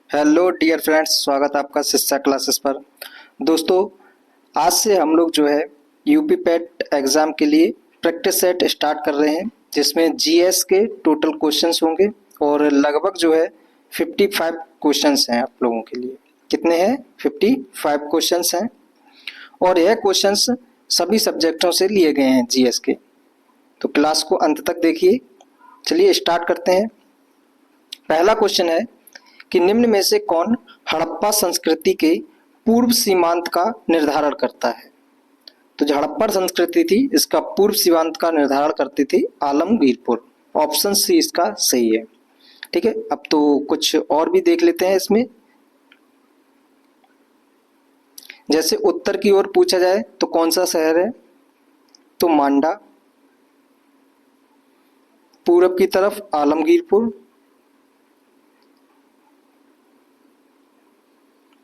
Hello dear friends, स्वागत है आपका शिक्षा क्लासेस पर। दोस्तों, आज से हम लोग जो है यूपी पेट एग्ज़ाम के लिए प्रैक्टिस सेट स्टार्ट कर रहे हैं, जिसमें जीएस के टोटल क्वेश्चंस होंगे और लगभग जो है 55 क्वेश्चंस हैं आप लोगों के लिए। कितने हैं? 55 क्वेश्चंस हैं और यह क्वेश्चंस सभी सब्जेक्टों से लिए गए हैं जीएस के। तो क्लास को अंत तक देखिए। चलिए स्टार्ट करते हैं। पहला क्वेश्चन है कि निम्न में से कौन हड़प्पा संस्कृति के पूर्व सीमांत का निर्धारण करता है? तो जो हड़प्पा संस्कृति थी, इसका पूर्व सीमांत का निर्धारण करती थी आलमगीरपुर। ऑप्शन सी इसका सही है। ठीक है, अब तो कुछ और भी देख लेते हैं इसमें। जैसे उत्तर की ओर पूछा जाए तो कौन सा शहर है? तो मांडा। पूरब की तरफ आलमगीरपुर,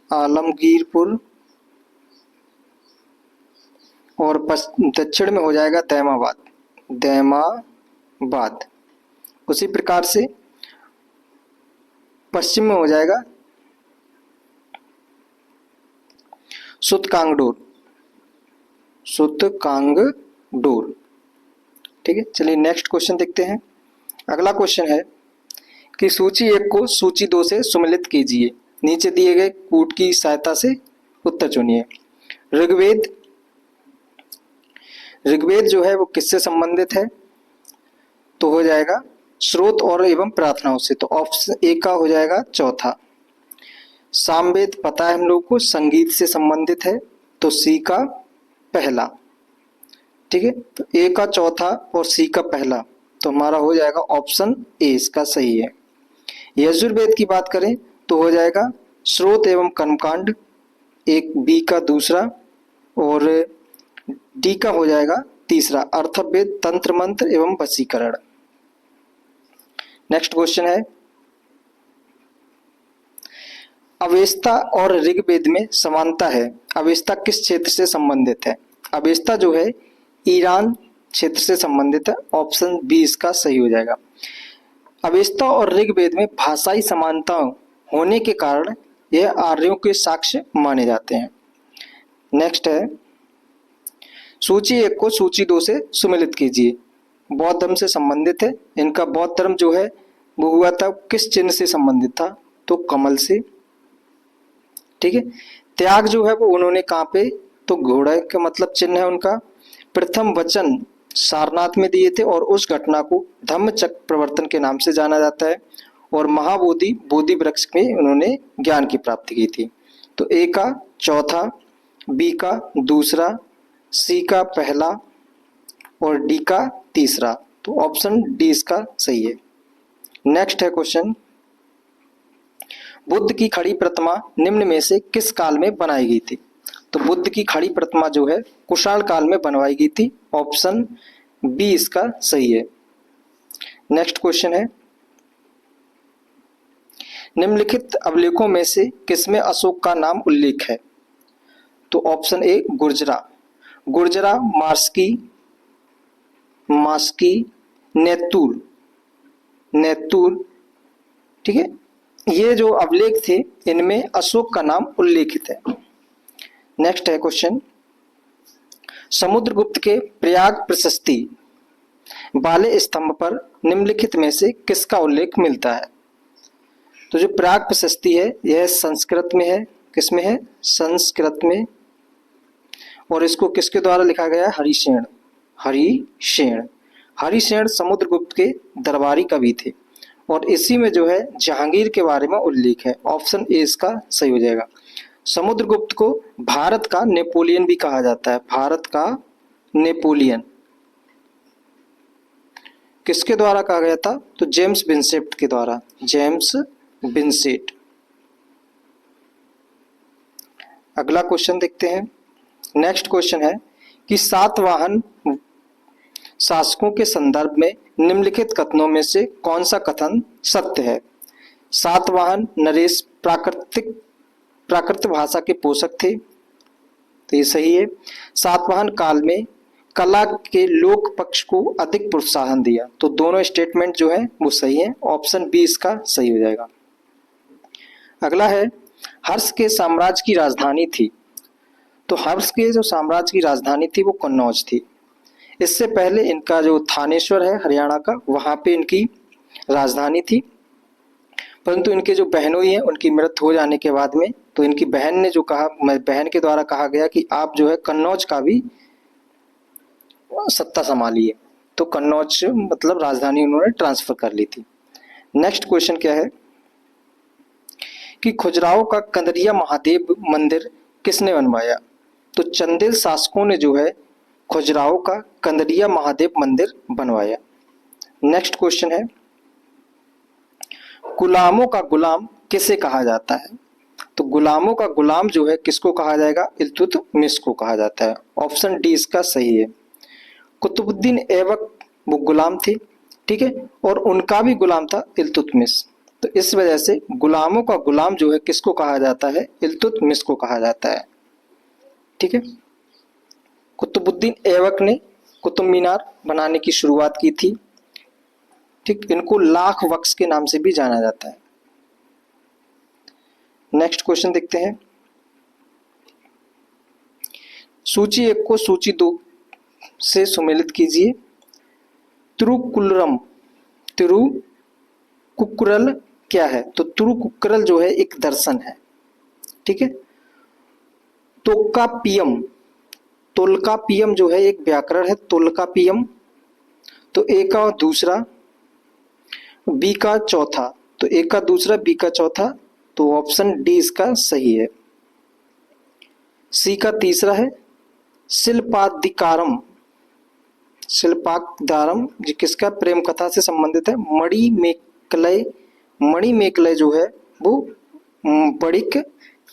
आलमगीरपुर और दक्षिण में हो जाएगा दैमाबाद, दैमाबाद। उसी प्रकार से पश्चिम में हो जाएगा सुतकांगडोर, सुतकांगडोर। ठीक है, चलिए नेक्स्ट क्वेश्चन देखते हैं। अगला क्वेश्चन है कि सूची 1 को सूची 2 से सुमेलित कीजिए। नीचे दिए गए कूट की सहायता से उत्तर चुनिए। ऋग्वेद, ऋग्वेद जो है वो किससे संबंधित है? तो हो जाएगा स्रोत और एवं प्रार्थनाओं से। तो ऑप्शन ए का हो जाएगा चौथा। सामवेद पता है हम लोग को संगीत से संबंधित है, तो सी का पहला। ठीक है, तो ए का चौथा और सी का पहला, तो हमारा हो जाएगा ऑप्शन ए इसका सही है। यजुर्वेद की बात करें तो हो जाएगा स्रोत एवं कर्मकांड, एक बी का दूसरा और डी का हो जाएगा तीसरा अर्थवेद, तंत्र मंत्र एवं वशीकरण। नेक्स्ट क्वेश्चन है अवेस्ता और ऋग्वेद में समानता है। अवेस्ता किस क्षेत्र से संबंधित है? अवेस्ता जो है ईरान क्षेत्र से संबंधित है। ऑप्शन बी इसका सही हो जाएगा। अवेस्ता और ऋग्वेद में भाषाई समानता होने के कारण यह आर्यों के साक्ष्य माने जाते हैं। नेक्स्ट है सूची 1 को सूची 2 से सुमेलित कीजिए। बौद्ध धर्म से संबंधित है। इनका बौद्ध धर्म जो है वो हुआ था किस चिन्ह से संबंधित था? तो कमल से। ठीक है, त्याग जो है वो उन्होंने कहाँ पे? तो घोड़ा का मतलब चिन्ह है उनका। प्रथम वचन सारनाथ में दिए थे और उस घटना को धम्मचक्र प्रवर्तन के नाम से जाना जाता है। और महाबोधि, बोधि वृक्ष में उन्होंने ज्ञान की प्राप्ति की थी। तो ए का चौथा, बी का दूसरा, सी का पहला और डी का तीसरा, तो ऑप्शन डी इसका सही है। नेक्स्ट है क्वेश्चन बुद्ध की खड़ी प्रतिमा निम्न में से किस काल में बनाई गई थी? तो बुद्ध की खड़ी प्रतिमा जो है कुषाण काल में बनवाई गई थी। ऑप्शन बी इसका सही है। नेक्स्ट क्वेश्चन है निम्नलिखित अभिलेखों में से किसमें अशोक का नाम उल्लेख है? तो ऑप्शन ए गुर्जरा, गुर्जरा, मार्स्की, मास्की, नेतुर, नेतुर। ठीक है, ये जो अभिलेख थे इनमें अशोक का नाम उल्लेखित है। नेक्स्ट है क्वेश्चन समुद्रगुप्त के प्रयाग प्रशस्ति वाले स्तंभ पर निम्नलिखित में से किसका उल्लेख मिलता है? तो जो प्रयाग प्रशस्ति है यह संस्कृत में है। किसमें है? संस्कृत में। और इसको किसके द्वारा लिखा गया है? हरिसेन, हरिसेन। हरिसेन समुद्रगुप्त के दरबारी कवि थे और इसी में जो है जहांगीर के बारे में उल्लेख है। ऑप्शन ए इसका सही हो जाएगा। समुद्रगुप्त को भारत का नेपोलियन भी कहा जाता है। भारत का नेपोलियन किसके द्वारा कहा गया था? तो जेम्स विंसेंट के द्वारा, जेम्स विंसेंट। अगला क्वेश्चन देखते हैं। नेक्स्ट क्वेश्चन है कि सातवाहन शासकों के संदर्भ में निम्नलिखित कथनों में से कौन सा कथन सत्य है? सातवाहन नरेश प्राकृत भाषा के पोषक थे, तो ये सही है। सातवाहन काल में कला के लोक पक्ष को अधिक प्रोत्साहन दिया, तो दोनों स्टेटमेंट जो है वो सही है। ऑप्शन बी इसका सही हो जाएगा। अगला है हर्ष के साम्राज्य की राजधानी थी। तो हर्ष के जो साम्राज्य की राजधानी थी वो कन्नौज थी। इससे पहले इनका जो थानेश्वर है हरियाणा का, वहां पे इनकी राजधानी थी। परंतु इनके जो बहनोई हैं उनकी मृत्यु हो जाने के बाद में, तो इनकी बहन ने जो कहा, बहन के द्वारा कहा गया कि आप जो है कन्नौज का भी सत्ता संभालिए। तो कन्नौज मतलब राजधानी उन्होंने ट्रांसफर कर ली थी। नेक्स्ट क्वेश्चन क्या है कि खजुराहो का कंदरिया महादेव मंदिर किसने बनवाया? तो चंदेल शासकों ने जो है खजुराहो का कंदरिया महादेव मंदिर बनवाया। नेक्स्ट क्वेश्चन है गुलामों का गुलाम किसे कहा जाता है? तो गुलामों का गुलाम जो है किसको कहा जाएगा? इल्तुतमिश को कहा जाता है। ऑप्शन डी इसका सही है। कुतुबुद्दीन ऐबक वो गुलाम थे, ठीक है, और उनका भी गुलाम था इल्तुतमिश। तो इस वजह से गुलामों का गुलाम जो है किसको कहा जाता है? इल्तुतमिश को कहा जाता है, ठीक है। कुतुबुद्दीन ऐबक ने कुतुब मीनार बनाने की शुरुआत की थी, ठीक। इनको लाख वक्स के नाम से भी जाना जाता है। नेक्स्ट क्वेश्चन देखते हैं। सूची 1 को सूची 2 से सुमेलित कीजिए। तिरुकुल्लम, तिरुकुक्कुरल क्या है? तो तिरुकुक्कुरल जो है एक दर्शन है, ठीक है। तोल्काप्पियम, तोल्काप्पियम जो है एक व्याकरण है, तोल्काप्पियम। तो ए का दूसरा, बी का चौथा, तो ए का दूसरा, बी का चौथा, तो ऑप्शन डी इसका सही है। सी का तीसरा है शिल्पादिकारम, शिल्पाकदारम जी किसका? प्रेम कथा से संबंधित है। मणिमेकलय, मणिमेकलय जो है वो बड़िक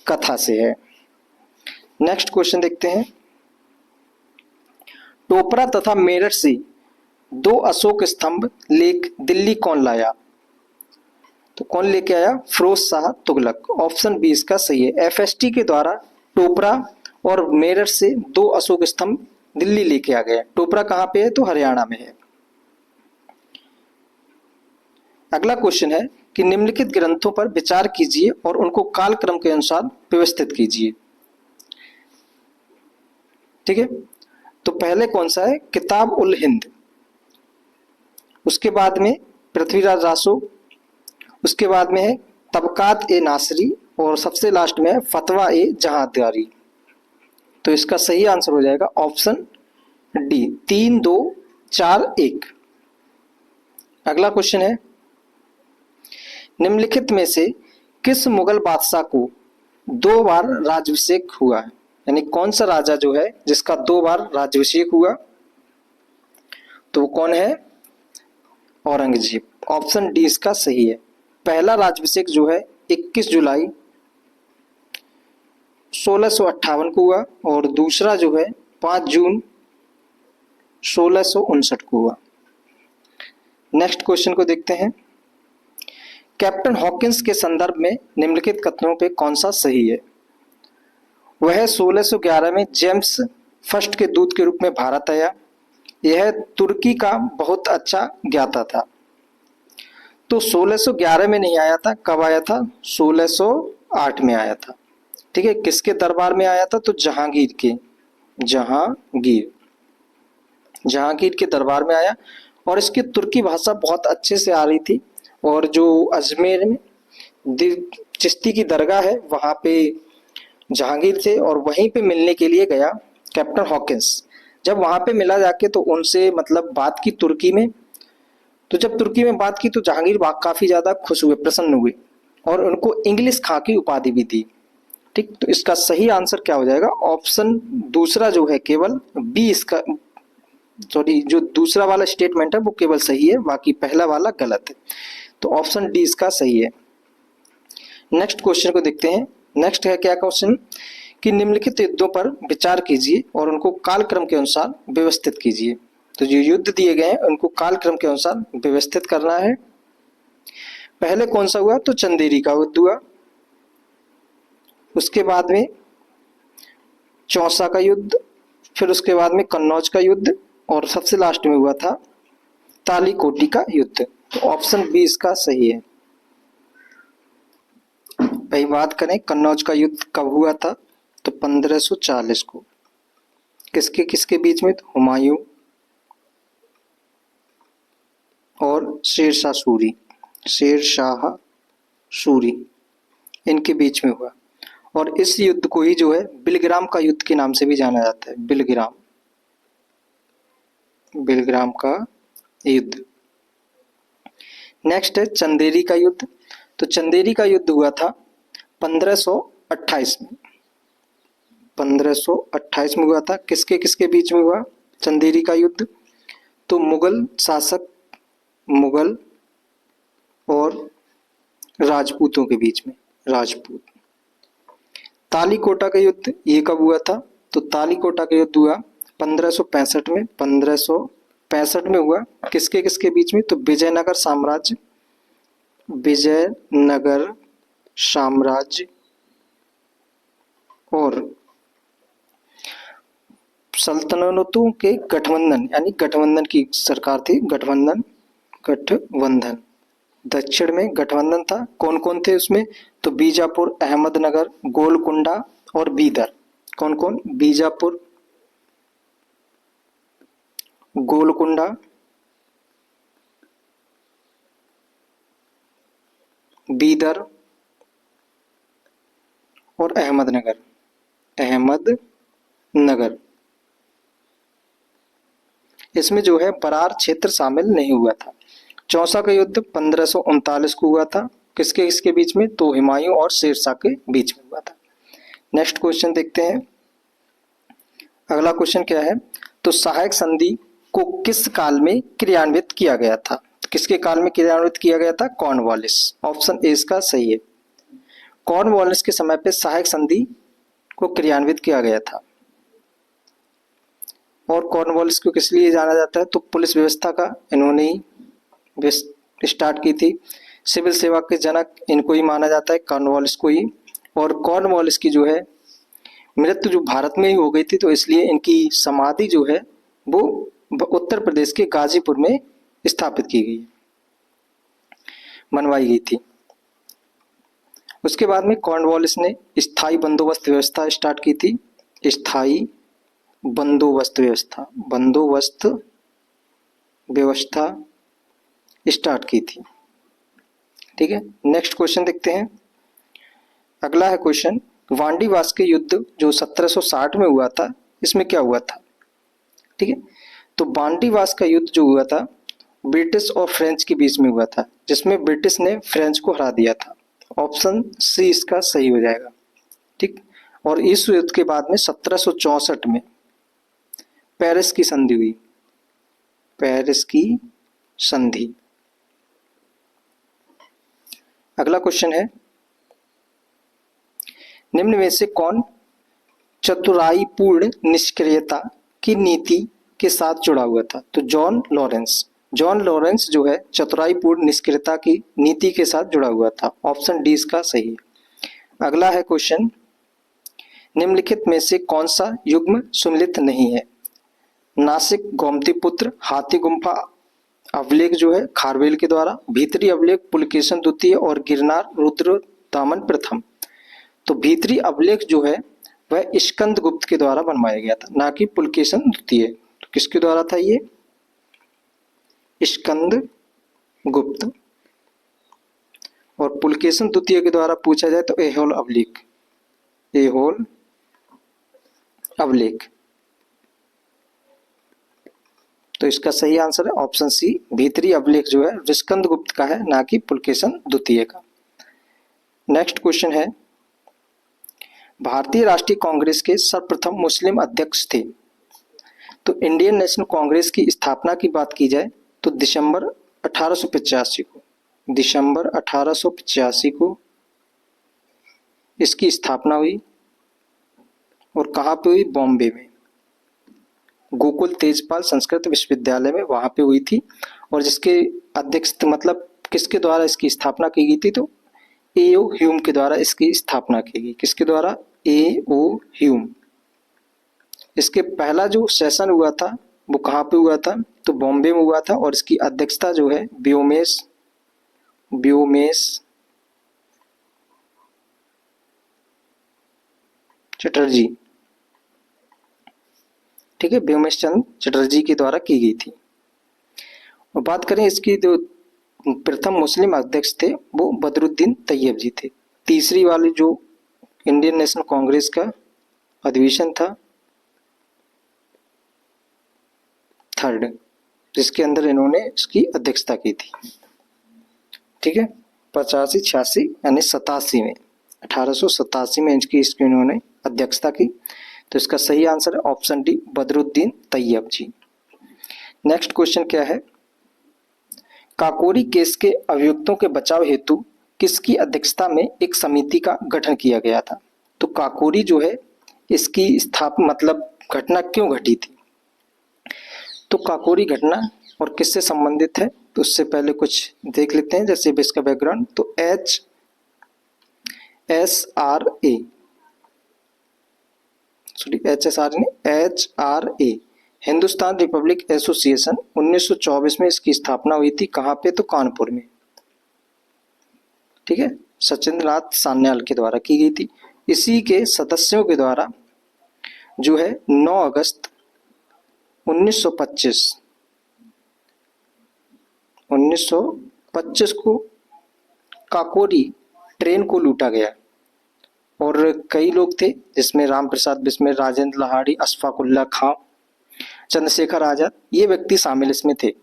कथा से है। नेक्स्ट क्वेश्चन देखते हैं। टोपरा तथा मेरठ से 2 अशोक स्तंभ लेक दिल्ली कौन लाया? तो कौन लेके आया? फिरोज शाह तुगलक। ऑप्शन बी इसका सही है। एफएसटी के द्वारा टोपरा और मेरठ से 2 अशोक स्तंभ दिल्ली लेके आ गए। टोपरा कहाँ पे है? तो हरियाणा में है। अगला क्वेश्चन है कि निम्नलिखित ग्रंथों पर विचार कीजिए और उनको कालक्रम के अनुसार व्यवस्थित कीजिए, ठीक है। तो पहले कौन सा है? किताब उल हिंद, उसके बाद में पृथ्वीराज रासो, उसके बाद में है तबकात ए नासरी, और सबसे लास्ट में है फतवा ए जहांदारी। तो इसका सही आंसर हो जाएगा ऑप्शन डी, 3 2 4 1। अगला क्वेश्चन है निम्नलिखित में से किस मुगल बादशाह को 2 बार राज्याभिषेक हुआ है? यानी कौन सा राजा जो है जिसका 2 बार राज्याभिषेक हुआ? तो वो कौन है? औरंगजेब। ऑप्शन डी इसका सही है। पहला राज्याभिषेक जो है 21 जुलाई 1658 को हुआ, और दूसरा जो है 5 जून 1659 को हुआ। नेक्स्ट क्वेश्चन को देखते हैं। कैप्टन हॉकिंस के संदर्भ में निम्नलिखित कथनों पे कौन सा सही है? वह 1611 में जेम्स फर्स्ट के दूत के रूप में भारत आया। यह तुर्की का बहुत अच्छा ज्ञाता था। तो 1611 में नहीं आया था, कब आया था? 1608 में आया था, ठीक है। किसके दरबार में आया था? तो जहांगीर के, जहांगीर के दरबार में आया, और इसकी तुर्की भाषा बहुत अच्छे से आ रही थी। और जो अजमेर में चिश्ती की दरगाह है वहां पे जहांगीर थे, और वहीं पे मिलने के लिए गया कैप्टन हॉकिंस। जब वहां पे मिला जाके तो उनसे मतलब बात की तुर्की में, तो जब तुर्की में बात की तो जहांगीर काफी ज्यादा खुश हुए, प्रसन्न हुए, और उनको इंग्लिश खां की उपाधि भी दी, ठीक। तो इसका सही आंसर क्या हो जाएगा? ऑप्शन दूसरा जो है केवल बी इसका, सॉरी, जो दूसरा वाला स्टेटमेंट है वो केवल सही है, बाकी पहला वाला गलत है। तो ऑप्शन डी इसका सही है। नेक्स्ट क्वेश्चन को देखते हैं। नेक्स्ट है क्या क्वेश्चन कि निम्नलिखित युद्धों पर विचार कीजिए और उनको कालक्रम के अनुसार व्यवस्थित कीजिए। तो जो युद्ध दिए गए हैं उनको कालक्रम के अनुसार व्यवस्थित करना है। पहले कौन सा हुआ? तो चंदेरी का युद्ध हुआ, उसके बाद में चौसा का युद्ध, फिर उसके बाद में कन्नौज का युद्ध, और सबसे लास्ट में हुआ था तालीकोटी का युद्ध। तो ऑप्शन बी इसका सही है। भाई बात करें कन्नौज का युद्ध कब हुआ था, तो 1540 को। किसके किसके बीच में, तो हुमायूं और शेरशाह सूरी, शेरशाह सूरी इनके बीच में हुआ। और इस युद्ध को ही जो है बिलग्राम का युद्ध के नाम से भी जाना जाता है, बिलग्राम, बिलग्राम का युद्ध। नेक्स्ट है चंदेरी का युद्ध। तो चंदेरी का युद्ध हुआ था 1528 में, 1528 में हुआ था। किसके किसके बीच में हुआ चंदेरी का युद्ध, तो मुगल शासक, मुगल और राजपूतों के बीच में, राजपूत। तालीकोटा का युद्ध ये कब हुआ था, तो तालीकोटा का युद्ध हुआ 1565 में, 1565 में हुआ। किसके किसके बीच में, तो विजयनगर साम्राज्य, विजयनगर साम्राज्य और सल्तनतों के गठबंधन, यानी गठबंधन की सरकार थी, गठबंधन, गठबंधन। दक्षिण में गठबंधन था, कौन कौन थे उसमें, तो बीजापुर, अहमदनगर, गोलकुंडा और बीदर। कौन कौन, बीजापुर, गोलकुंडा, बीदर और अहमदनगर, अहमदनगर। इसमें जो है बरार क्षेत्र शामिल नहीं हुआ था। चौसा का युद्ध 1539 को हुआ था। किसके किसके बीच में, तो हुमायूं और शेरशाह के बीच में हुआ था। नेक्स्ट क्वेश्चन देखते हैं। अगला क्वेश्चन क्या है, तो सहायक संधि को किस काल में क्रियान्वित किया गया था, किसके काल में क्रियान्वित किया गया था, कॉर्नवालिस। ऑप्शन ए इसका सही है। कॉर्नवालिस के समय पे सहायक संधि को क्रियान्वित किया गया था। और कॉर्नवालिस को किस लिए जाना जाता है, तो पुलिस व्यवस्था का इन्होंने ही स्टार्ट की थी। सिविल सेवा के जनक इनको ही माना जाता है, कॉर्नवालिस को ही। और कॉर्नवालिस की जो है मृत्यु जो भारत में ही हो गई थी, तो इसलिए इनकी समाधि जो है वो उत्तर प्रदेश के गाजीपुर में स्थापित की गई, बनवाई गई थी। उसके बाद में कॉर्नवालिस ने स्थायी बंदोबस्त व्यवस्था स्टार्ट की थी, स्थायी बंदोबस्त व्यवस्था, बंदोबस्त व्यवस्था स्टार्ट की थी। ठीक है, नेक्स्ट क्वेश्चन देखते हैं। अगला है क्वेश्चन, वांडीवास के युद्ध जो 1760 में हुआ था, इसमें क्या हुआ था। ठीक है, तो वांडीवास का युद्ध जो हुआ था ब्रिटिश और फ्रेंच के बीच में हुआ था, जिसमें ब्रिटिश ने फ्रेंच को हरा दिया था। ऑप्शन सी इसका सही हो जाएगा। ठीक, और इस युद्ध के बाद में 1764 में पेरिस की संधि हुई, पेरिस की संधि। अगला क्वेश्चन है, निम्न में से कौन चतुराईपूर्ण निष्क्रियता की नीति के साथ जुड़ा हुआ था, तो जॉन लॉरेंस। जॉन लॉरेंस जो है चतुराईपूर्ण निष्क्रियता की नीति के साथ जुड़ा हुआ था। ऑप्शन डी इसका सही है। अगला है क्वेश्चन, निम्नलिखित में से कौन सा युग्म सुमेलित नहीं है। नासिक गोमतीपुत्र हाथी गुम्फा अभिलेख जो है खारवेल के द्वारा, भीतरी अभिलेख पुलकेशन द्वितीय और गिरनार रुद्रदामन प्रथम। तो भीतरी अभिलेख जो है वह स्कंद गुप्त के द्वारा बनवाया गया था, ना कि पुलकेशन द्वितीय। तो किसके द्वारा था ये, स्कंद गुप्त। और पुलकेशन द्वितीय के द्वारा पूछा जाए तो ऐहोल अभिलेख, ऐहोल अभिलेख। तो इसका सही आंसर है ऑप्शन सी, भीतरी अभिलेख जो है स्कंद गुप्त का है, ना कि पुलकेशन द्वितीय का। नेक्स्ट क्वेश्चन है, भारतीय राष्ट्रीय कांग्रेस के सर्वप्रथम मुस्लिम अध्यक्ष थे। तो इंडियन नेशनल कांग्रेस की स्थापना की बात की जाए तो दिसंबर 1885 को, दिसंबर 1885 को इसकी स्थापना हुई। और कहाँ पे हुई, बॉम्बे में, गोकुल तेजपाल संस्कृत विश्वविद्यालय में, वहां पे हुई थी। और जिसके अध्यक्ष मतलब किसके द्वारा इसकी स्थापना की गई थी, तो ए.ओ. ह्यूम के द्वारा इसकी स्थापना की गई। किसके द्वारा, ए.ओ. ह्यूम। इसके पहला जो सेशन हुआ था वो कहाँ पे हुआ था, तो बॉम्बे में हुआ था। और इसकी अध्यक्षता जो है व्योमेश चटर्जी, ठीक है, व्योमेश चंद्र चटर्जी के द्वारा की गई थी। और बात करें इसकी, जो प्रथम मुस्लिम अध्यक्ष थे वो बदरुद्दीन तैयब जी थे। तीसरी वाली जो इंडियन नेशनल कांग्रेस का अधिवेशन था, थर्ड, जिसके अंदर इन्होंने इसकी अध्यक्षता की थी, ठीक है, 85, 86 यानी 87 में, 1887 में इसकी इन्होंने अध्यक्षता की। तो इसका सही आंसर है ऑप्शन डी, बदरुद्दीन तैयब जी। नेक्स्ट क्वेश्चन क्या है, काकोरी केस के अभियुक्तों के बचाव हेतु किसकी अध्यक्षता में एक समिति का गठन किया गया था? तो काकोरी जो है इसकी स्थापना, मतलब घटना क्यों घटी थी? तो काकोरी घटना और किससे संबंधित है, तो उससे पहले कुछ देख लेते हैं, जैसे इसका बैकग्राउंड। तो HSRA, हिंदुस्तान रिपब्लिक एसोसिएशन, 1924 में इसकी स्थापना हुई थी। कहाँ पे? तो कानपुर में, ठीक है, सचिंद्र नाथ सान्याल के द्वारा की गई थी। इसी के सदस्यों के द्वारा जो है 9 अगस्त 1925 को काकोरी ट्रेन को लूटा गया और कई लोग थे, जिसमें राम प्रसाद बिस्मिल, राजेंद्र लाहाड़ी, अशफाक उल्लाह खां, चंद्रशेखर आजाद, ये व्यक्ति शामिल इसमें थे।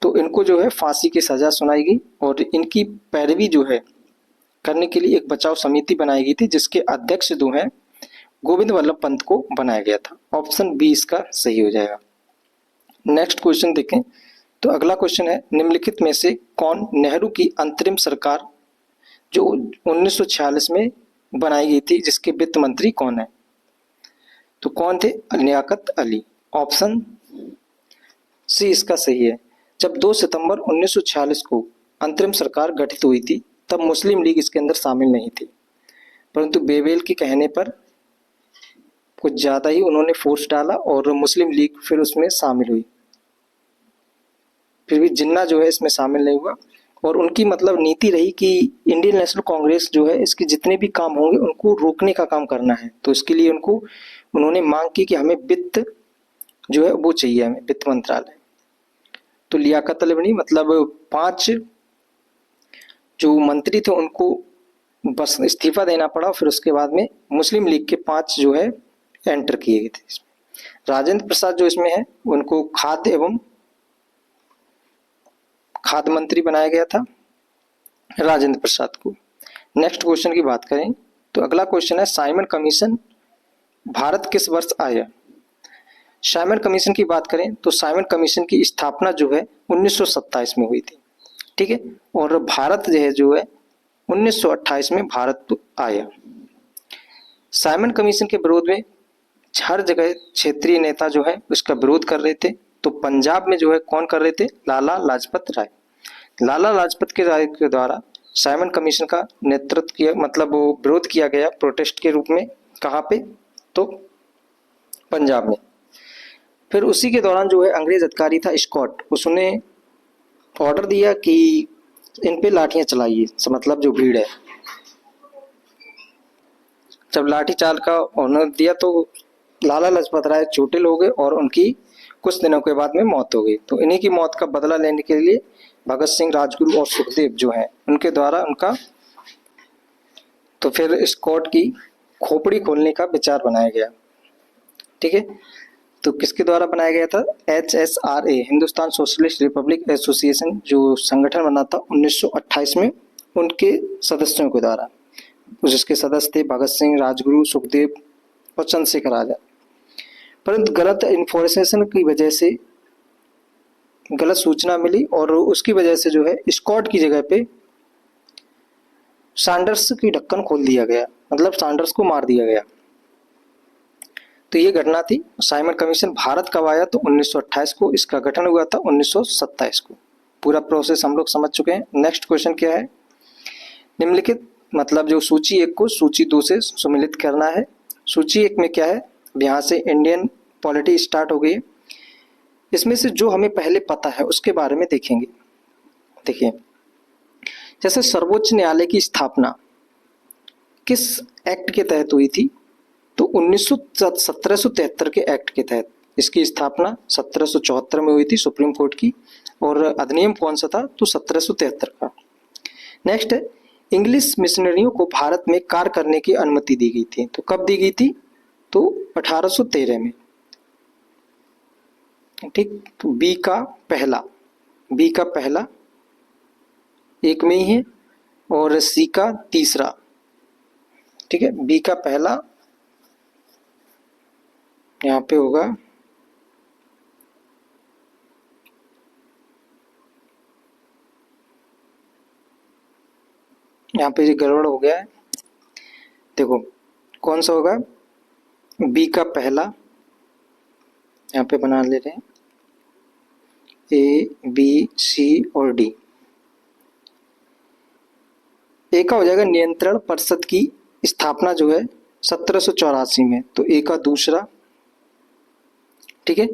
तो इनको जो है फांसी की सजा सुनाई गई और इनकी पैरवी जो है करने के लिए एक बचाव समिति बनाई गई थी, जिसके अध्यक्ष जो है गोविंद वल्लभ पंत को बनाया गया था। ऑप्शन बी इसका सही हो जाएगा। नेक्स्ट क्वेश्चन देखें, तो अगला क्वेश्चन है, निम्नलिखित में से कौन नेहरू की अंतरिम सरकार जो 1946 में बनाई गई थी, जिसके वित्त मंत्री कौन है? तो कौन थे? लियाकत अली। ऑप्शन सी इसका सही है। जब 2 सितंबर 1946 को अंतरिम सरकार गठित हुई थी, तब मुस्लिम लीग इसके अंदर शामिल नहीं थी, परंतु बेवेल के कहने पर कुछ ज्यादा ही उन्होंने फोर्स डाला और मुस्लिम लीग फिर उसमें शामिल हुई। फिर भी जिन्ना जो है इसमें शामिल नहीं हुआ और उनकी मतलब नीति रही कि इंडियन नेशनल कांग्रेस जो है इसके जितने भी काम होंगे उनको रोकने का काम करना है। तो इसके लिए उन्होंने मांग की कि हमें वित्त जो है वो चाहिए, हमें वित्त मंत्रालय। तो लियाकत अली बनी, मतलब 5 जो मंत्री थे उनको बस इस्तीफा देना पड़ा, फिर उसके बाद में मुस्लिम लीग के 5 जो है एंटर किए गए थे इसमें। राजेंद्र प्रसाद जो इसमें है उनको खाद्य मंत्री बनाया गया था, राजेंद्र प्रसाद को। नेक्स्ट क्वेश्चन की बात करें तो अगला क्वेश्चन है, साइमन कमीशन भारत किस वर्ष आया? साइमन कमीशन की बात करें तो साइमन कमीशन की स्थापना जो है 1927 में हुई थी, ठीक है, और भारत जो है 1928 में भारत आया। साइमन कमीशन के विरोध में हर जगह क्षेत्रीय नेता जो है उसका विरोध कर रहे थे। तो पंजाब में जो है कौन कर रहे थे? लाला लाजपत राय। लाला लाजपत के राय के द्वारा साइमन कमीशन का नेतृत्व किया, मतलब वो विरोध किया गया प्रोटेस्ट के रूप में। कहाँ पे? तो पंजाब में। फिर उसी के दौरान जो है अंग्रेज अधिकारी था स्कॉट, उसने ऑर्डर दिया कि इन पे लाठियां चलाइए, मतलब जो भीड़ है। जब लाठी चाल का ऑर्डर दिया तो लाला लाजपत राय चोटिल हो गए और उनकी कुछ दिनों के बाद में मौत हो गई। तो इन्हीं की मौत का बदला लेने के लिए भगत सिंह, राजगुरु और सुखदेव जो हैं उनके द्वारा तो फिर स्कॉट की खोपड़ी खोलने का विचार बनाया गया, ठीक है। तो किसके द्वारा बनाया गया था? HSRA, Hindustan socialist Republic association, जो संगठन बना था 1928 में, उनके सदस्यों के द्वारा। जिसके सदस्य थे भगत सिंह, राजगुरु, सुखदेव और चंद्रशेखर आजाद। परंतु गलत इन्फॉर्मेशन की वजह से, गलत सूचना मिली और उसकी वजह से जो है स्कॉट की जगह पे सैंडर्स की ढक्कन खोल दिया गया, मतलब सैंडर्स को मार दिया गया। तो ये घटना थी। साइमन कमीशन भारत कब आया? तो 1928 को। इसका गठन हुआ था 1927 को। पूरा प्रोसेस हम लोग समझ चुके हैं। नेक्स्ट क्वेश्चन क्या है? निम्नलिखित, मतलब जो सूची 1 को सूची 2 से सम्मिलित करना है। सूची 1 में क्या है? यहाँ से इंडियन पॉलिटी स्टार्ट हो गई। इसमें से जो हमें पहले पता है उसके बारे में देखेंगे। देखिए, जैसे सर्वोच्च न्यायालय की स्थापना किस एक्ट के तहत हुई थी? तो 1773 के एक्ट के तहत। इसकी स्थापना 1774 में हुई थी सुप्रीम कोर्ट की, और अधिनियम कौन सा था? तो 1773 का। नेक्स्ट है, इंग्लिश मिशनरियों को भारत में कार्य करने की अनुमति दी गई थी। तो कब दी गई थी? तो 1813 में। ठीक, तो बी का पहला एक में ही है, और सी का तीसरा। ठीक है, बी का पहला यहाँ पे होगा, यहाँ पे ये गड़बड़ हो गया है। देखो कौन सा होगा? बी का पहला, यहाँ पे बना ले रहे हैं ए बी सी और डी। ए का हो जाएगा नियंत्रण परिषद की स्थापना जो है 1784 में, तो ए का दूसरा। ठीक है,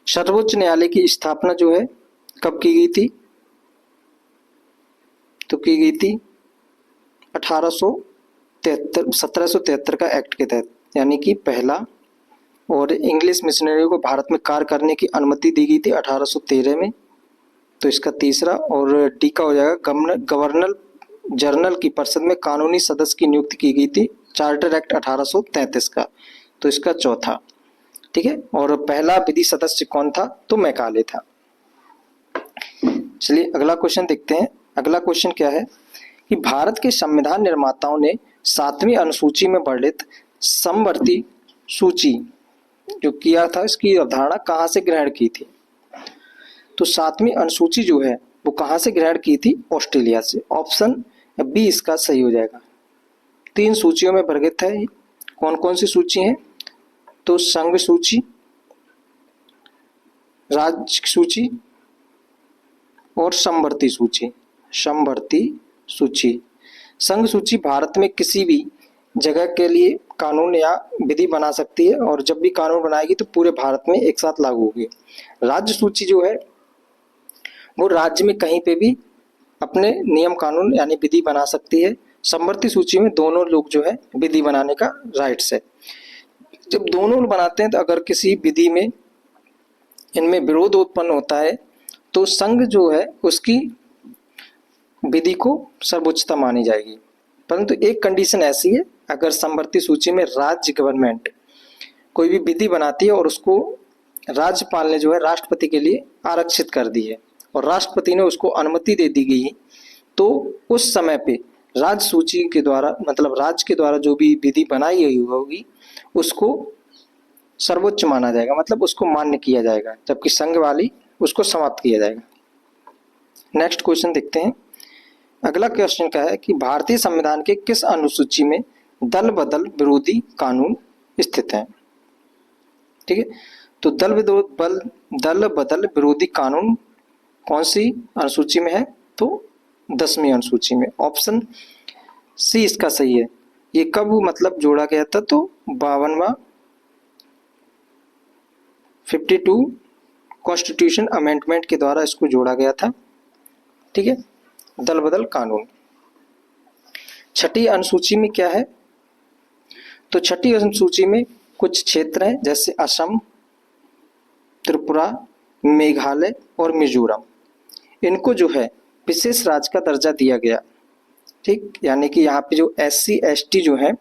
सर्वोच्च न्यायालय की स्थापना जो है कब की गई थी? तो की गई थी 1773 का एक्ट के तहत, यानी कि पहला। और इंग्लिश मिशनरी को भारत में कार्य करने की अनुमति दी गई थी 1813 में, तो इसका तीसरा। और डी का हो जाएगा गवर्नर जनरल की परिषद में कानूनी सदस्य की नियुक्ति की गई थी, चार्टर एक्ट 1833 का, तो इसका चौथा। ठीक है, और पहला विधि सदस्य कौन था? तो मैकाले था। चलिए अगला क्वेश्चन देखते हैं। अगला क्वेश्चन क्या है कि भारत के संविधान निर्माताओं ने 7वीं अनुसूची में वर्णित समवर्ती सूची जो किया था, इसकी अवधारणा कहाँ से ग्रहण की थी? तो 7वीं अनुसूची जो है वो कहाँ से ग्रहण की थी? ऑस्ट्रेलिया से। ऑप्शन बी इसका सही हो जाएगा। 3 सूचियों में वर्गीकृत है। कौन कौन सी सूची है? तो संघ सूची, राज्य सूची और समवर्ती सूची। संघ सूची भारत में किसी भी जगह के लिए कानून या विधि बना सकती है, और जब भी कानून बनाएगी तो पूरे भारत में एक साथ लागू होगी। राज्य सूची जो है वो राज्य में कहीं पे भी अपने नियम कानून यानी विधि बना सकती है। समवर्ती सूची में दोनों लोग जो है विधि बनाने का राइट्स है। जब दोनों बनाते हैं तो अगर किसी विधि में इनमें विरोध उत्पन्न होता है तो संघ जो है उसकी विधि को सर्वोच्चता मानी जाएगी। परंतु एक कंडीशन ऐसी है, अगर समवर्ती सूची में राज्य गवर्नमेंट कोई भी विधि बनाती है और उसको राज्यपाल ने जो है राष्ट्रपति के लिए आरक्षित कर दी है और राष्ट्रपति ने उसको अनुमति दे दी गई, तो उस समय पे राज्य सूची के द्वारा मतलब राज्य के द्वारा जो भी विधि बनाई गई होगी उसको सर्वोच्च माना जाएगा, मतलब उसको मान्य किया जाएगा, जबकि संघ वाली उसको समाप्त किया जाएगा। नेक्स्ट क्वेश्चन देखते हैं। अगला क्वेश्चन क्या है कि भारतीय संविधान के किस अनुसूची में दल बदल विरोधी कानून स्थित है? ठीक है, तो दल बदल विरोधी कानून कौन सी अनुसूची में है? तो 10वीं अनुसूची में। ऑप्शन सी इसका सही है। ये कब मतलब जोड़ा गया था? तो 52वां 52 कॉन्स्टिट्यूशन अमेंडमेंट के द्वारा इसको जोड़ा गया था। ठीक है, दल बदल कानून। छठी अनुसूची में क्या है? तो छठी अनुसूची में कुछ क्षेत्र हैं जैसे असम, त्रिपुरा, मेघालय और मिजोरम, इनको जो है विशेष राज्य का दर्जा दिया गया। ठीक, यानी कि यहाँ पे जो SC ST जो है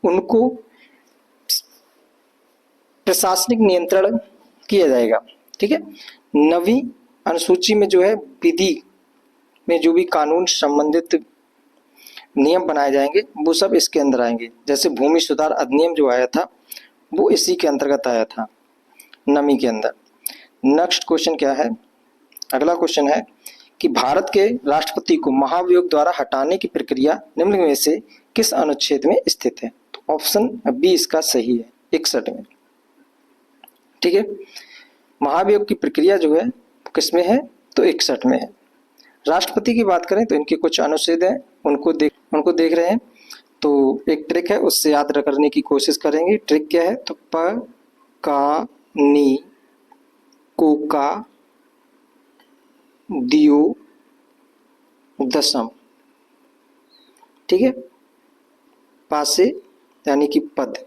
उनको प्रशासनिक नियंत्रण किया जाएगा। ठीक है, 9वीं अनुसूची में जो है विधि में जो भी कानून संबंधित नियम बनाए जाएंगे वो सब इसके अंदर आएंगे। जैसे भूमि सुधार अधिनियम जो आया था वो इसी के अंतर्गत आया था 9वीं के अंदर। नेक्स्ट क्वेश्चन क्या है? अगला क्वेश्चन है कि भारत के राष्ट्रपति को महाभियोग द्वारा हटाने की प्रक्रिया निम्न में से किस अनुच्छेद में स्थित है? तो ऑप्शन बी इसका सही है, 61 में। ठीक है, महाभियोग की प्रक्रिया जो है किसमें है? तो 61 में है। राष्ट्रपति की बात करें तो इनके कुछ अनुच्छेद हैं, उनको देख रहे हैं। तो एक ट्रिक है, उससे याद करने की कोशिश करेंगे। ट्रिक क्या है? तो प का नी को का दियो दशम। ठीक है, पासे यानी कि पद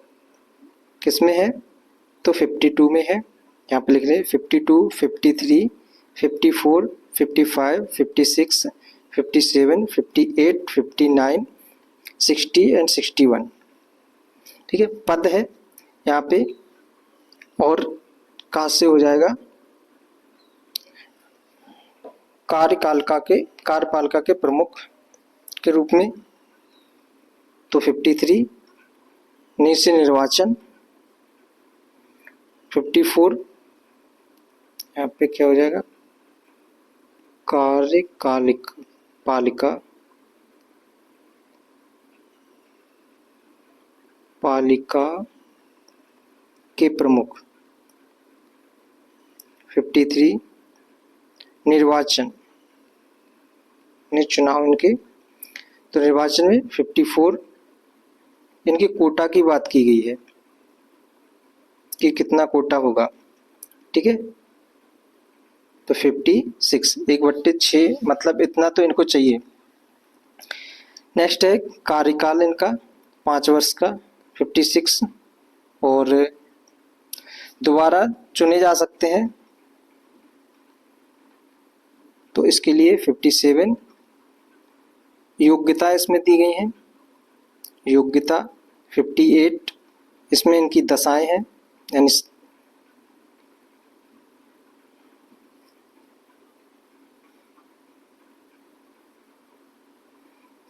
किस में है, तो 52 में है। यहाँ पे लिख रहे हैं 52, 53, 54, 55, 56, 57, 58, 59, 60 एंड 61। ठीक है, पद है यहाँ पे। और कहाँ से हो जाएगा, कार्यपालिका के प्रमुख के रूप में, तो 53, नीचे निर्वाचन 54, यहाँ पे क्या हो जाएगा, पालिका के प्रमुख 53, निर्वाचन चुनाव इनके, तो निर्वाचन में 54, इनके कोटा की बात की गई है कि कितना कोटा होगा। ठीक है, तो 56, 1/6 मतलब इतना तो इनको चाहिए। नेक्स्ट है कार्यकाल इनका 5 वर्ष का 56, और दोबारा चुने जा सकते हैं, तो इसके लिए 57। योग्यता इसमें दी गई हैं, योग्यता 58, इसमें इनकी दशाएं हैं यानी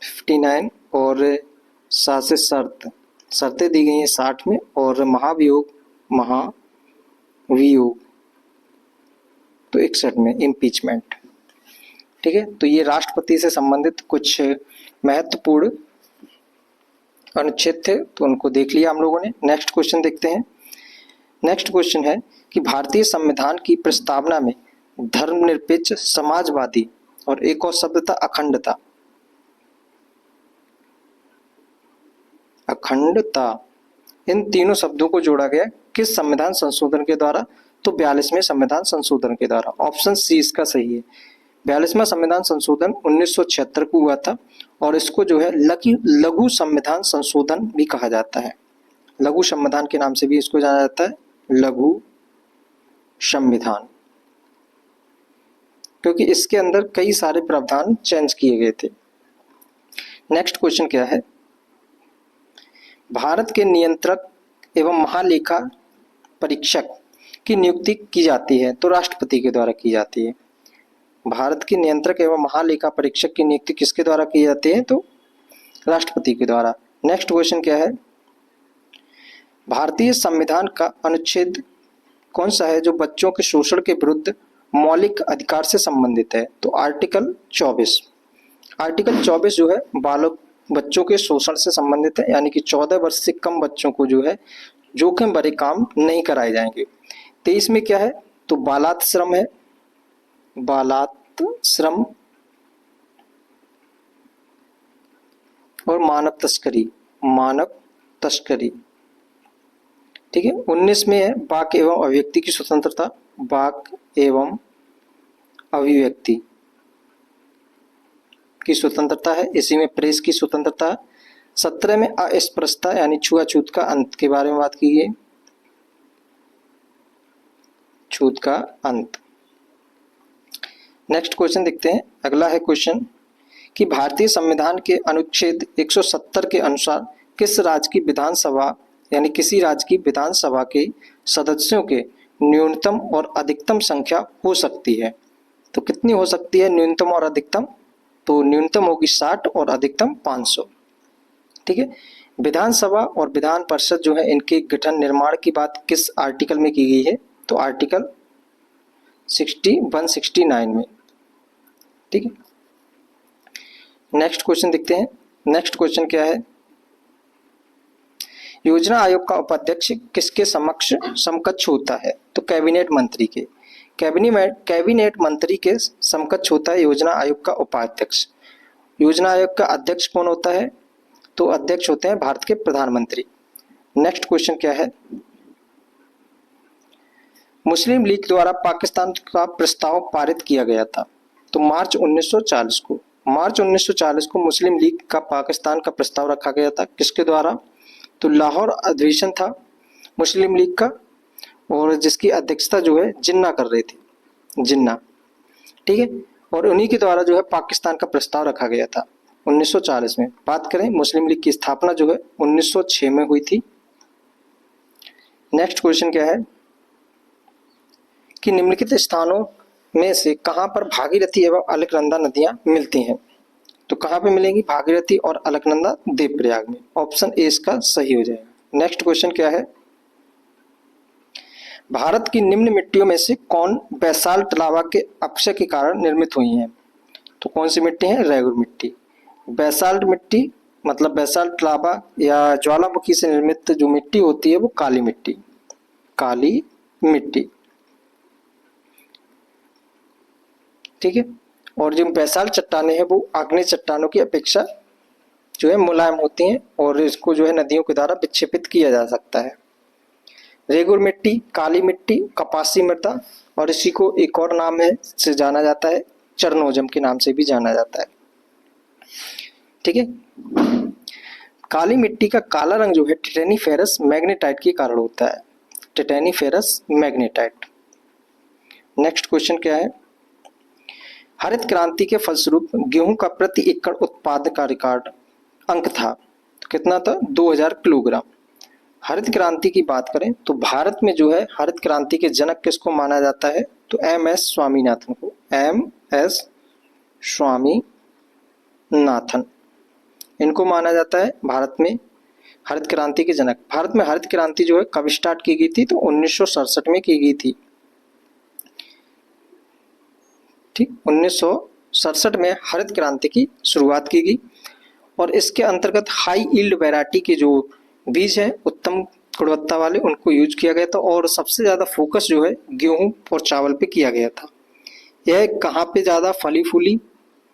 59, और साथ से शर्तें दी गई हैं 60 में, और महाभियोग तो 61 में इम्पीचमेंट। ठीक है, तो ये राष्ट्रपति से संबंधित कुछ महत्वपूर्ण अनुच्छेद थे, तो उनको देख लिया हम लोगों ने। नेक्स्ट क्वेश्चन देखते हैं। नेक्स्ट क्वेश्चन है कि भारतीय संविधान की प्रस्तावना में धर्मनिरपेक्ष, समाजवादी और एक और शब्द था अखंडता, इन तीनों शब्दों को जोड़ा गया किस संविधान संशोधन के द्वारा, तो 42वें संविधान संशोधन के द्वारा। ऑप्शन सी इसका सही है। 42वां संविधान संशोधन 1976 को हुआ था, और इसको जो है लघु संविधान संशोधन भी कहा जाता है। लघु संविधान के नाम से भी इसको जाना जाता है, लघु संविधान, क्योंकि इसके अंदर कई सारे प्रावधान चेंज किए गए थे। नेक्स्ट क्वेश्चन क्या है, भारत के नियंत्रक एवं महालेखा परीक्षक की नियुक्ति की जाती है, तो राष्ट्रपति के द्वारा की जाती है। भारत के नियंत्रक एवं महालेखा परीक्षक की नियुक्ति किसके द्वारा की जाती है, तो राष्ट्रपति के द्वारा। नेक्स्ट क्वेश्चन क्या है, भारतीय संविधान का अनुच्छेद कौन सा है जो बच्चों के शोषण के विरुद्ध मौलिक अधिकार से संबंधित है, तो आर्टिकल 24। आर्टिकल 24 जो है बच्चों के शोषण से संबंधित है, यानी कि 14 वर्ष से कम बच्चों को जो है जोखिम भरे काम नहीं कराए जाएंगे। 23 में क्या है, तो बालात श्रम है, बालात और मानव तस्करी। ठीक है, 19 में है वाक एवं अभिव्यक्ति की स्वतंत्रता, वाक एवं अभिव्यक्ति की स्वतंत्रता है, इसी में प्रेस की स्वतंत्रता है। 17 में अस्पृश्यता यानी छुआछूत का अंत के बारे में बात की गई, छूत का अंत। नेक्स्ट क्वेश्चन देखते हैं। अगला है क्वेश्चन कि भारतीय संविधान के अनुच्छेद 170 के अनुसार किस राज्य की विधानसभा यानी किसी राज्य की विधानसभा के सदस्यों के न्यूनतम और अधिकतम संख्या हो सकती है, तो कितनी हो सकती है न्यूनतम और अधिकतम, तो न्यूनतम होगी 60 और अधिकतम 500। ठीक है, विधानसभा और विधान परिषद जो है इनके गठन निर्माण की बात किस आर्टिकल में की गई है, तो आर्टिकल 169 में। ठीक है, नेक्स्ट क्वेश्चन देखते हैं। नेक्स्ट क्वेश्चन क्या है, योजना आयोग का उपाध्यक्ष किसके समकक्ष होता है, तो कैबिनेट मंत्री के। कैबिनेट मंत्री के समकक्ष होता है योजना आयोग का उपाध्यक्ष। योजना आयोग का अध्यक्ष कौन होता है, तो अध्यक्ष होते हैं भारत के प्रधानमंत्री। नेक्स्ट क्वेश्चन क्या है, मुस्लिम लीग द्वारा पाकिस्तान का प्रस्ताव पारित किया गया था, तो मार्च 1940 को। मार्च 1940 को मुस्लिम लीग का पाकिस्तान का प्रस्ताव रखा गया था, किसके द्वारा? तो लाहौर अधिवेशन था मुस्लिम लीग का, और जिसकी अध्यक्षता जो है जिन्ना कर रहे थे, जिन्ना, ठीक है। और उन्हीं के द्वारा जो है पाकिस्तान का प्रस्ताव रखा गया था 1940 में। बात करें मुस्लिम लीग की स्थापना जो है 1906 में हुई थी। नेक्स्ट क्वेश्चन क्या है कि निम्नलिखित स्थानों में से कहां पर भागीरथी एवं अलकनंदा नदियां मिलती हैं? तो कहां पे मिलेंगी भागीरथी और अलकनंदा? देवप्रयाग में। ऑप्शन ए इसका सही हो जाएगा। नेक्स्ट क्वेश्चन क्या है, भारत की निम्न मिट्टियों में से कौन बैसाल्ट लावा के अपक्षय के कारण निर्मित हुई है? तो कौन सी मिट्टी है? रेगुर मिट्टी। बैसाल्ट मिट्टी मतलब बैसाल्ट लावा या ज्वालामुखी से निर्मित जो मिट्टी होती है वो काली मिट्टी, काली मिट्टी, ठीक है। और जो बैसाल्ट चट्टानें हैं वो आग्नेय चट्टानों की अपेक्षा जो है मुलायम होती हैं और इसको जो है नदियों के द्वारा विक्षेपित किया जा सकता है। रेगुर मिट्टी, काली मिट्टी, कपासी मृदा, और इसी को एक और नाम है से जाना जाता है, चरनोजम के नाम से भी जाना जाता है, ठीक है। काली मिट्टी का काला रंग जो है टिटेनीफेरस मैग्नेटाइट के कारण होता है, टिटेनीफेरस मैग्नेटाइट। नेक्स्ट क्वेश्चन क्या है, हरित क्रांति के फलस्वरूप गेहूं का प्रति एकड़ उत्पादन का रिकॉर्ड अंक था, तो कितना था? 2000 किलोग्राम। हरित क्रांति की बात करें तो भारत में जो है हरित क्रांति के जनक किसको माना जाता है? तो एम.एस. स्वामीनाथन को, एम.एस. स्वामीनाथन, इनको माना जाता है भारत में हरित क्रांति के जनक। भारत में हरित क्रांति जो है कब स्टार्ट की गई थी? तो 1967 में की गई थी, ठीक। 1967 में हरित क्रांति की शुरुआत की गई और इसके अंतर्गत हाई यील्ड वैरायटी के जो बीज हैं उत्तम गुणवत्ता वाले उनको यूज किया गया था और सबसे ज्यादा फोकस जो है गेहूं और चावल पे किया गया था। यह कहाँ पे ज्यादा फली फूली?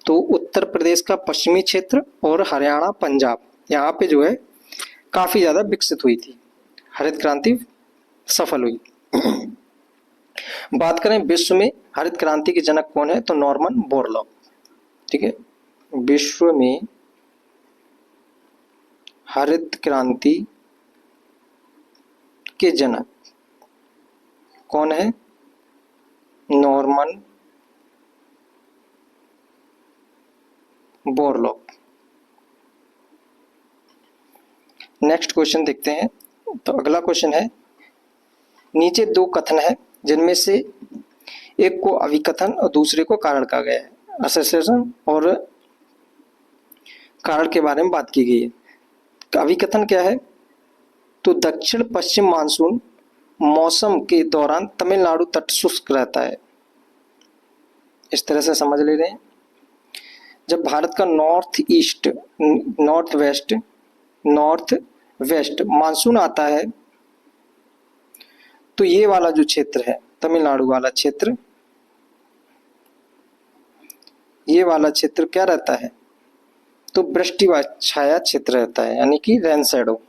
तो उत्तर प्रदेश का पश्चिमी क्षेत्र और हरियाणा, पंजाब, यहाँ पे जो है काफी ज्यादा विकसित हुई थी, हरित क्रांति सफल हुई। बात करें विश्व में हरित क्रांति के जनक कौन है? तो नॉर्मन बोरलॉग, ठीक है। विश्व में हरित क्रांति के जनक कौन है? Norman Borlaug. नेक्स्ट क्वेश्चन देखते हैं। तो अगला क्वेश्चन है, नीचे दो कथन है जिनमें से एक को अभिकथन और दूसरे को कारण कहा गया है। एसोसिएशन और कारण के बारे में बात की गई है। अभिकथन क्या है? तो दक्षिण पश्चिम मानसून मौसम के दौरान तमिलनाडु तट शुष्क रहता है, इस तरह से समझ ले रहे हैं। जब भारत का नॉर्थ वेस्ट मानसून आता है तो ये वाला जो क्षेत्र है तमिलनाडु वाला क्षेत्र, ये वाला क्षेत्र क्या रहता है? तो वृष्टि छाया क्षेत्र रहता है, यानी कि रेन शैडो,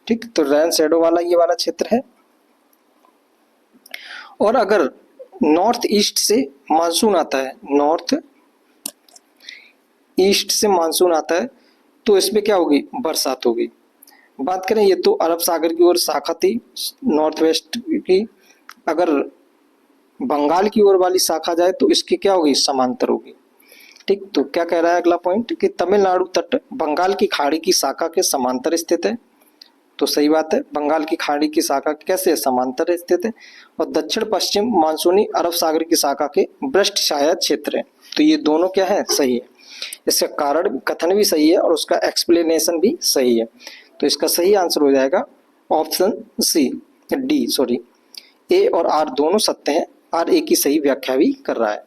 ठीक। तो रेन शैडो वाला ये वाला क्षेत्र है। और अगर नॉर्थ ईस्ट से मानसून आता है, नॉर्थ ईस्ट से मानसून आता है तो इसमें क्या होगी? बरसात होगी। बात करें ये तो अरब सागर की ओर शाखा थी नॉर्थ वेस्ट की, अगर बंगाल की ओर वाली शाखा जाए तो इसकी क्या होगी? समांतर होगी, ठीक। तो क्या कह रहा है अगला पॉइंट कि तमिलनाडु तट बंगाल की खाड़ी की शाखा के समांतर स्थित है, तो सही बात है, बंगाल की खाड़ी की शाखा कैसे समांतर स्थित है। और दक्षिण पश्चिम मानसूनी अरब सागर की शाखा के वृष्टि छाया क्षेत्र है, तो ये दोनों क्या है? सही है। इसका कारण कथन भी सही है और उसका एक्सप्लेनेशन भी सही है, तो इसका सही आंसर हो जाएगा ऑप्शन डी। ए और आर दोनों सत्य हैं, आर ए की सही व्याख्या भी कर रहा है।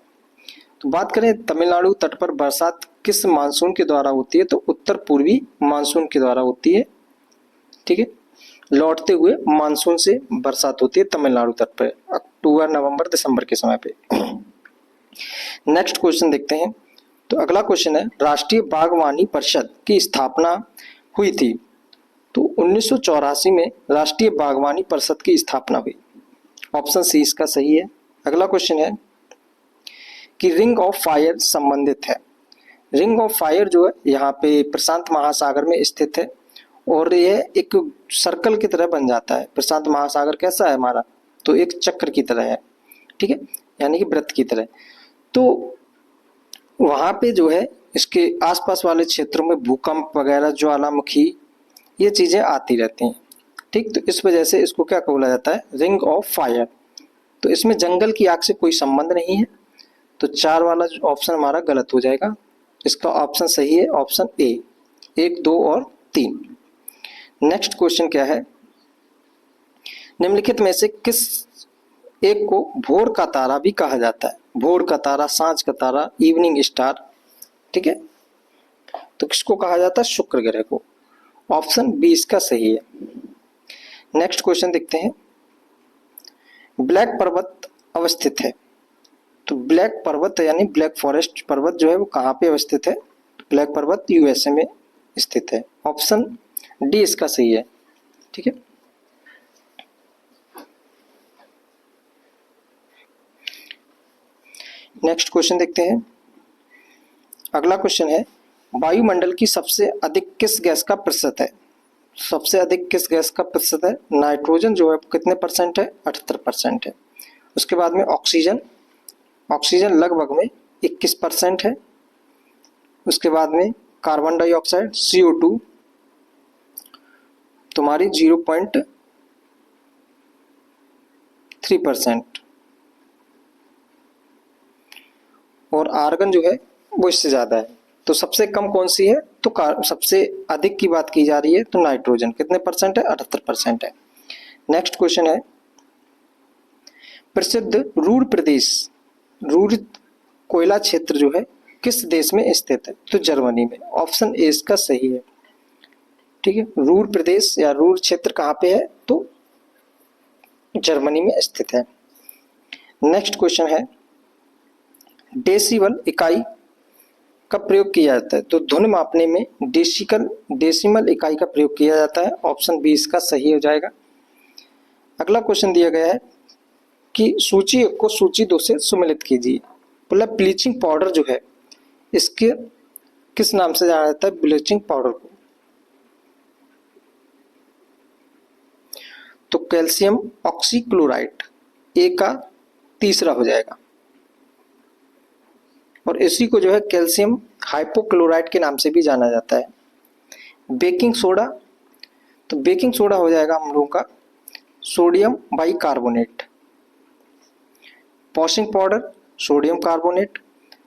तो बात करें तमिलनाडु तट पर बरसात किस मानसून के द्वारा होती है? तो उत्तर पूर्वी मानसून के द्वारा होती है, ठीक है। लौटते हुए मानसून से बरसात होती है तमिलनाडु तट पर अक्टूबर, नवंबर, दिसंबर के समय पे। नेक्स्ट क्वेश्चन देखते हैं। तो अगला क्वेश्चन है, राष्ट्रीय बागवानी परिषद की स्थापना हुई थी, तो 1984 में राष्ट्रीय बागवानी परिषद की स्थापना हुई। ऑप्शन सी इसका सही है। अगला क्वेश्चन है, कि रिंग ऑफ फायर संबंधित है। रिंग ऑफ फायर जो है यहाँ पे प्रशांत महासागर में स्थित है और यह एक सर्कल की तरह बन जाता है। प्रशांत महासागर कैसा है हमारा, तो एक चक्र की तरह है, ठीक है, यानी कि वृत्त की तरह। तो वहां पे जो है इसके आसपास वाले क्षेत्रों में भूकंप वगैरह, ज्वालामुखी, ये चीजें आती रहती हैं, ठीक। तो इस वजह से इसको क्या बोला जाता है, रिंग ऑफ फायर। तो इसमें जंगल की आग से कोई संबंध नहीं है, तो 4 वाला ऑप्शन हमारा गलत हो जाएगा। इसका ऑप्शन सही है ऑप्शन ए, 1, 2 और 3। नेक्स्ट क्वेश्चन क्या है, निम्नलिखित में से किस एक को भोर का तारा भी कहा जाता है। भोर का तारा, सांझ का तारा, इवनिंग स्टार, ठीक है। तो किसको कहा जाता है, शुक्र ग्रह को। ऑप्शन बी इसका सही है। नेक्स्ट क्वेश्चन देखते हैं, ब्लैक पर्वत अवस्थित है। तो ब्लैक पर्वत यानी ब्लैक फॉरेस्ट पर्वत जो है वो कहाँ पे अवस्थित है, ब्लैक पर्वत यूएसए में स्थित है। ऑप्शन डी इसका सही है, ठीक है। नेक्स्ट क्वेश्चन देखते हैं, अगला क्वेश्चन है, वायुमंडल की सबसे अधिक किस गैस का प्रतिशत है। सबसे अधिक किस गैस का प्रतिशत है, नाइट्रोजन जो है कितने परसेंट है, 78% है। उसके बाद में ऑक्सीजन, ऑक्सीजन लगभग में 21% है। उसके बाद में कार्बन डाइऑक्साइड CO2 तुम्हारी 0.3% और आर्गन जो है वो इससे ज्यादा है। तो सबसे कम कौन सी है, तो सबसे अधिक की बात की जा रही है तो नाइट्रोजन कितने परसेंट है, 78% है। नेक्स्ट क्वेश्चन है, प्रसिद्ध रूर प्रदेश, रूर कोयला क्षेत्र जो है किस देश में स्थित है, तो जर्मनी में। ऑप्शन ए इसका सही है, ठीक है। रूर प्रदेश या रूर क्षेत्र कहाँ पे है, तो जर्मनी में स्थित है। नेक्स्ट क्वेश्चन है, डेसिबल इकाई का प्रयोग किया जाता है, तो ध्वनि मापने में डेसिमल इकाई का प्रयोग किया जाता है। ऑप्शन बी इसका सही हो जाएगा। अगला क्वेश्चन दिया गया है कि सूची 1 को सूची 2 से सुमेलित कीजिए। मतलब ब्लीचिंग पाउडर जो है इसके किस नाम से जाना जाता है, ब्लीचिंग पाउडर को, तो कैल्शियम ऑक्सीक्लोराइड ए का तीसरा हो जाएगा। और इसी को जो है कैल्शियम हाइपोक्लोराइड के नाम से भी जाना जाता है। बेकिंग सोडा, तो बेकिंग सोडा हो जाएगा हम लोगों का sodium bicarbonate. Washing powder sodium carbonate.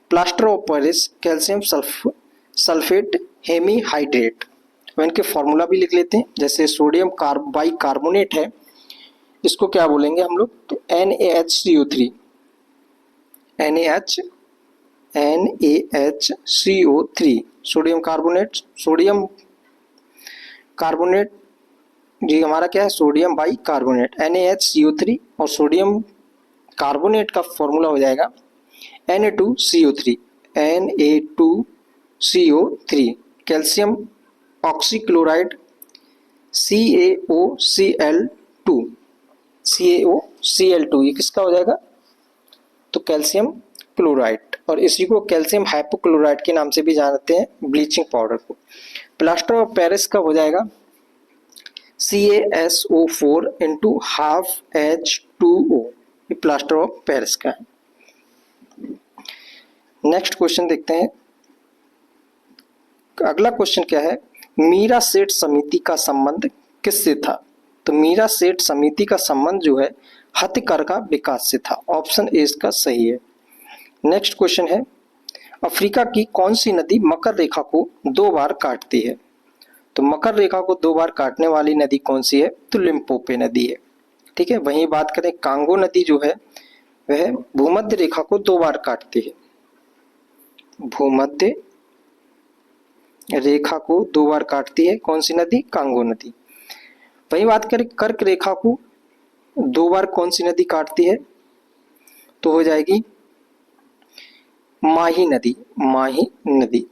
Plaster of Paris calcium sulphate hemihydrate. तो इनके फॉर्मूला भी लिख लेते हैं, जैसे सोडियम बाइकार्बोनेट है, इसको क्या बोलेंगे हम लोग, तो NaHCO3, NaHCO3 सोडियम कार्बोनेट जी हमारा क्या है, सोडियम बाइकार्बोनेट NaHCO3, और सोडियम कार्बोनेट का फॉर्मूला हो जाएगा Na2CO3। कैल्शियम ऑक्सीक्लोराइड CaOCl2, ये किसका हो जाएगा, तो कैल्शियम क्लोराइड। और इसी को कैल्शियम हाइपोक्लोराइड के नाम से भी जानते हैं, ब्लीचिंग पाउडर को। प्लास्टर ऑफ पेरिस का हो जाएगा CaSO4 × ½ H2O, ये प्लास्टर ऑफ पेरिस का है। नेक्स्ट क्वेश्चन देखते हैं, अगला क्वेश्चन क्या है, मीरा सेठ समिति का संबंध किससे था, तो मीरा सेठ समिति का संबंध जो है हथकरघा का विकास से था। ऑप्शन ए इसका सही है। नेक्स्ट क्वेश्चन है, अफ्रीका की कौन सी नदी मकर रेखा को 2 बार काटती है, तो मकर रेखा को 2 बार काटने वाली नदी कौन सी है, तो लिम्पोपो नदी है, ठीक है। वहीं बात करें कांगो नदी जो है वह भूमध्य रेखा को 2 बार काटती है, भूमध्य रेखा को 2 बार काटती है, कौन सी नदी, कांगो नदी। वहीं बात करें कर्क रेखा को 2 बार कौन सी नदी काटती है, तो हो जाएगी माही नदी,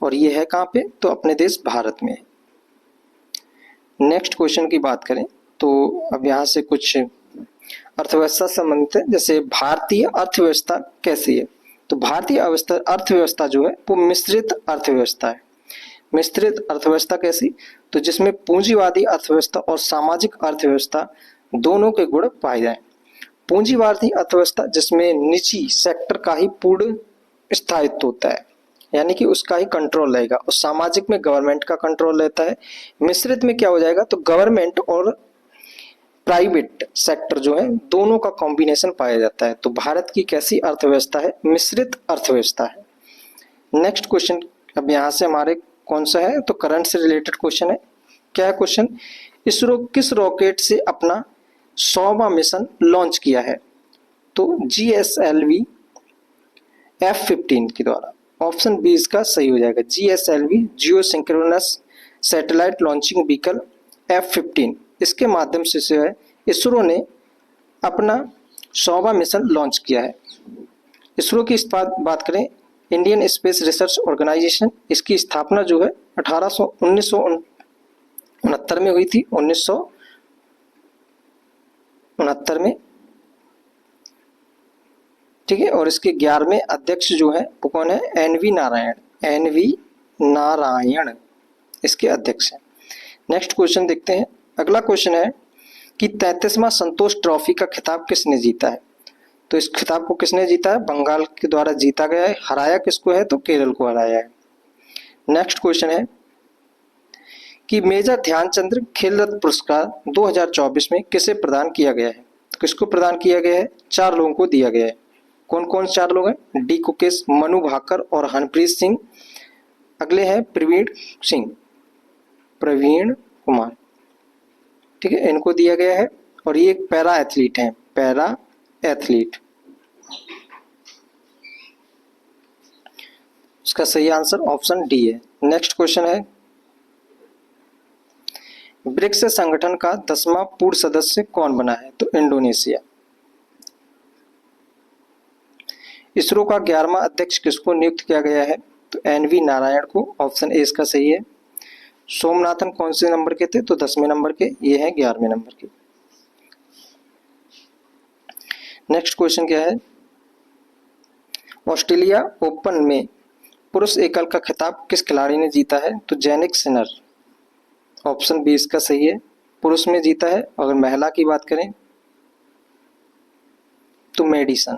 और ये है कहाँ पे, तो अपने देश भारत में है। नेक्स्ट क्वेश्चन की बात करें तो अब यहाँ से कुछ अर्थव्यवस्था संबंधित है, जैसे भारतीय अर्थव्यवस्था कैसी है, तो भारतीय अर्थव्यवस्था जो है वो मिश्रित अर्थव्यवस्था है। मिश्रित अर्थव्यवस्था कैसी? तो जिसमें पूंजीवादी अर्थव्यवस्था और सामाजिक अर्थव्यवस्था दोनों के गुण पाए जाएं। पूंजीवादी अर्थव्यवस्था जिसमें निजी सेक्टर का ही पूर्ण स्थायित्व होता है, यानी कि उसका ही कंट्रोल रहेगा, और सामाजिक में गवर्नमेंट का कंट्रोल रहता है। मिश्रित में क्या हो जाएगा? तो गवर्नमेंट और प्राइवेट सेक्टर जो है दोनों का कॉम्बिनेशन पाया जाता है। तो भारत की कैसी अर्थव्यवस्था है? मिश्रित अर्थव्यवस्था है। नेक्स्ट क्वेश्चन अब यहाँ से हमारे कौन सा है? तो करंट से रिलेटेड क्वेश्चन है। क्या है क्वेश्चन? इसरो किस रॉकेट से अपना 100वां मिशन लॉन्च किया है? तो GSLV F-15 के द्वारा। ऑप्शन बी इसका सही हो जाएगा। GSLV geosynchronous satellite launching vehicle F-15, इसके माध्यम से जो है इसरो ने अपना 100वां मिशन लॉन्च किया है। इसरो की इस बात करें, इंडियन स्पेस रिसर्च ऑर्गेनाइजेशन, इसकी स्थापना जो है 1969 में हुई थी। 1969 में, ठीक है। और इसके 11वें अध्यक्ष जो है वो कौन है? NV नारायण। NV नारायण इसके अध्यक्ष हैं। नेक्स्ट क्वेश्चन देखते हैं। अगला क्वेश्चन है कि 33वां संतोष ट्रॉफी का खिताब किसने जीता है? तो इस खिताब को किसने जीता है? बंगाल के द्वारा जीता गया है। हराया किसको है? तो केरल को हराया है। नेक्स्ट क्वेश्चन है कि मेजर ध्यानचंद खेल रत्न पुरस्कार 2024 में किसे प्रदान किया गया है? तो किसको प्रदान किया गया है? 4 लोगों को दिया गया है। कौन कौन 4 लोग हैं? D कुकेश, मनु भाकर और हरप्रीत सिंह। अगले हैं प्रवीण कुमार, ठीक है, इनको दिया गया है। और ये एक पैरा एथलीट हैं, पैरा एथलीट। इसका सही आंसर ऑप्शन डी है। नेक्स्ट क्वेश्चन है ब्रिक्स संगठन का 10वां पूर्ण सदस्य कौन बना है? तो इंडोनेशिया। इसरो का 11वां अध्यक्ष किसको नियुक्त किया गया है? तो NV नारायण को। ऑप्शन ए इसका सही है। सोमनाथन कौन से नंबर के थे? तो 10वें नंबर के, ये हैं 11वें नंबर के। नेक्स्ट क्वेश्चन क्या है? ऑस्ट्रेलिया ओपन में पुरुष एकल का खिताब किस खिलाड़ी ने जीता है? तो जैनिक सिनर। ऑप्शन बी इसका सही है, पुरुष में जीता है। अगर महिला की बात करें तो मेडिसन।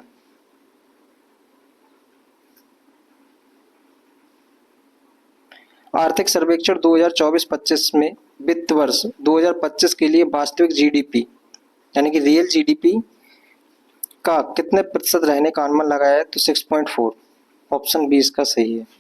आर्थिक सर्वेक्षण 2024-25 में वित्त वर्ष 2025 के लिए वास्तविक GDP यानी कि रियल GDP का कितने प्रतिशत रहने का अनुमान लगाया है? तो 6.4। ऑप्शन बी इसका सही है।